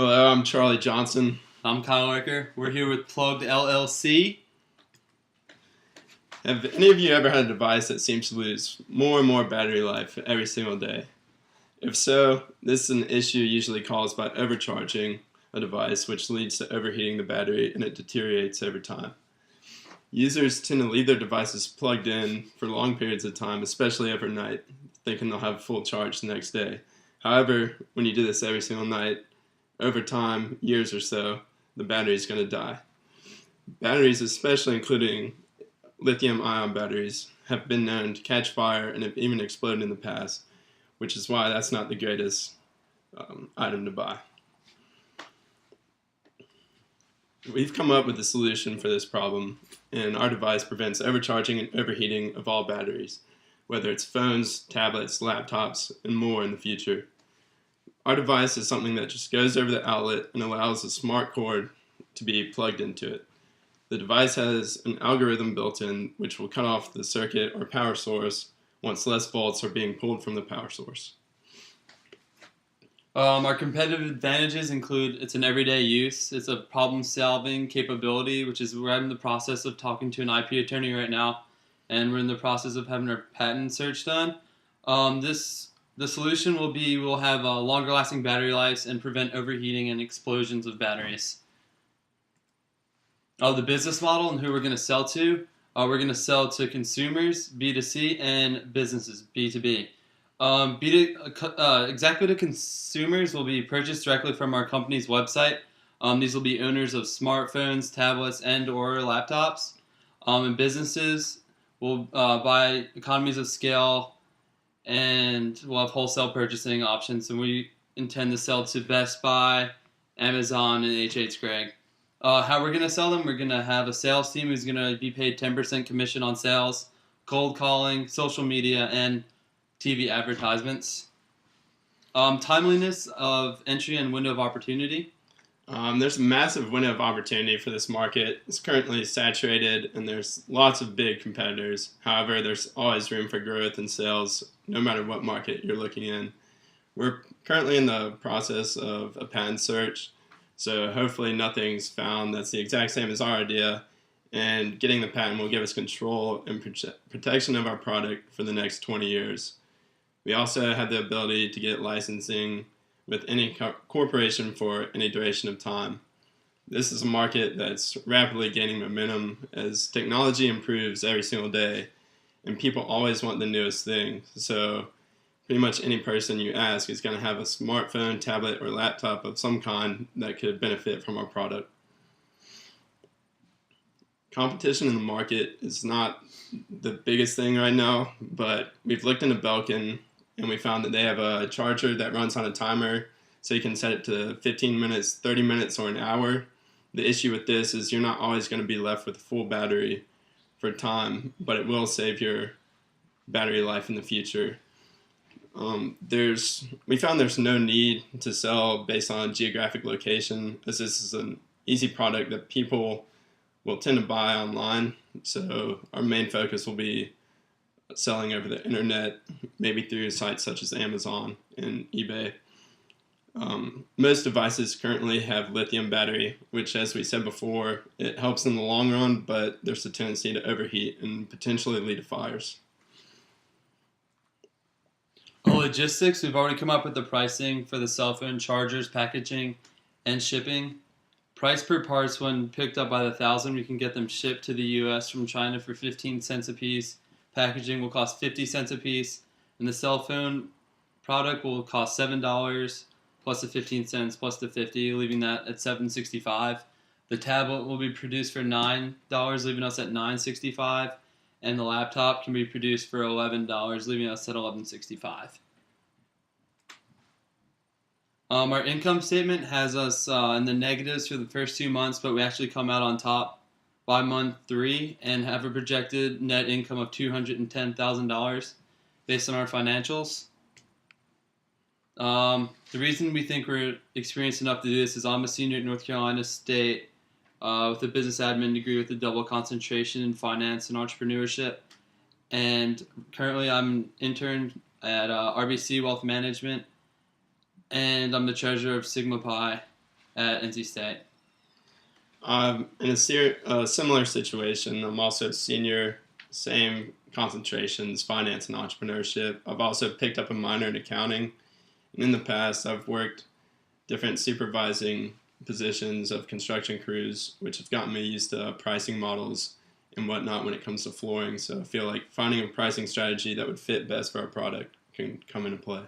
Hello, I'm Charlie Johnson. I'm Kyle Ricker. We're here with Plugged LLC. Have any of you ever had a device that seems to lose more and more battery life every single day? If so, this is an issue usually caused by overcharging a device, which leads to overheating the battery and it deteriorates over time. Users tend to leave their devices plugged in for long periods of time, especially overnight, thinking they'll have full charge the next day. However, when you do this every single night, over time, years or so, the battery is going to die. Batteries, especially including lithium-ion batteries, have been known to catch fire and have even exploded in the past, which is why that's not the greatest item to buy. We've come up with a solution for this problem, and our device prevents overcharging and overheating of all batteries, whether it's phones, tablets, laptops, and more in the future. Our device is something that just goes over the outlet and allows a smart cord to be plugged into it. The device has an algorithm built in which will cut off the circuit or power source once less volts are being pulled from the power source. Our competitive advantages include it's an everyday use, it's a problem-solving capability, which is we're in the process of talking to an IP attorney right now, and we're in the process of having our patent search done. The solution will be we'll have longer lasting battery lives and prevent overheating and explosions of batteries. The business model and who we're going to sell to. We're going to sell to consumers, B2C, and businesses, B2B. Exactly to consumers will be purchased directly from our company's website. These will be owners of smartphones, tablets, and/or laptops. And businesses will buy economies of scale, and we'll have wholesale purchasing options. And we intend to sell to Best Buy, Amazon, and H.H. Gregg. How we're going to sell them, we're going to have a sales team who's going to be paid 10% commission on sales, cold calling, social media, and TV advertisements. Timeliness of entry and window of opportunity. There's a massive window of opportunity for this market. It's currently saturated and there's lots of big competitors. However, there's always room for growth in sales, no matter what market you're looking in. We're currently in the process of a patent search, so hopefully nothing's found that's the exact same as our idea, and getting the patent will give us control and protection of our product for the next 20 years. We also have the ability to get licensing with any corporation for any duration of time. This is a market that's rapidly gaining momentum as technology improves every single day, and people always want the newest thing. So pretty much any person you ask is going to have a smartphone, tablet, or laptop of some kind that could benefit from our product. Competition in the market is not the biggest thing right now, but we've looked into Belkin and we found that they have a charger that runs on a timer, so you can set it to 15 minutes, 30 minutes, or an hour. The issue with this is you're not always going to be left with a full battery for time, but it will save your battery life in the future. We found there's no need to sell based on geographic location, as this is an easy product that people will tend to buy online. So our main focus will be selling over the internet, maybe through sites such as Amazon and eBay. Most devices currently have lithium battery, which, as we said before, it helps in the long run, but there's a tendency to overheat and potentially lead to fires. Logistics, we've already come up with the pricing for the cell phone chargers, packaging, and shipping. Price per parts when picked up by the thousand, we can get them shipped to the U.S. from China for 15 cents a piece. Packaging will cost 50 cents a piece, and the cell phone product will cost $7 plus the 15 cents plus the 50, leaving that at $7.65. The tablet will be produced for $9, leaving us at $9.65, and the laptop can be produced for $11, leaving us at $11.65. Our income statement has us in the negatives for the first 2 months, but we actually come out on top by month 3 and have a projected net income of $210,000 based on our financials. The reason we think we're experienced enough to do this is I'm a senior at North Carolina State with a business admin degree with a double concentration in finance and entrepreneurship. And currently I'm an intern at RBC Wealth Management, and I'm the treasurer of Sigma Pi. at NC State? In a similar situation, I'm also a senior, same concentrations, finance and entrepreneurship. I've also picked up a minor in accounting. And in the past, I've worked different supervising positions of construction crews, which have gotten me used to pricing models and whatnot when it comes to flooring. So I feel like finding a pricing strategy that would fit best for our product can come into play.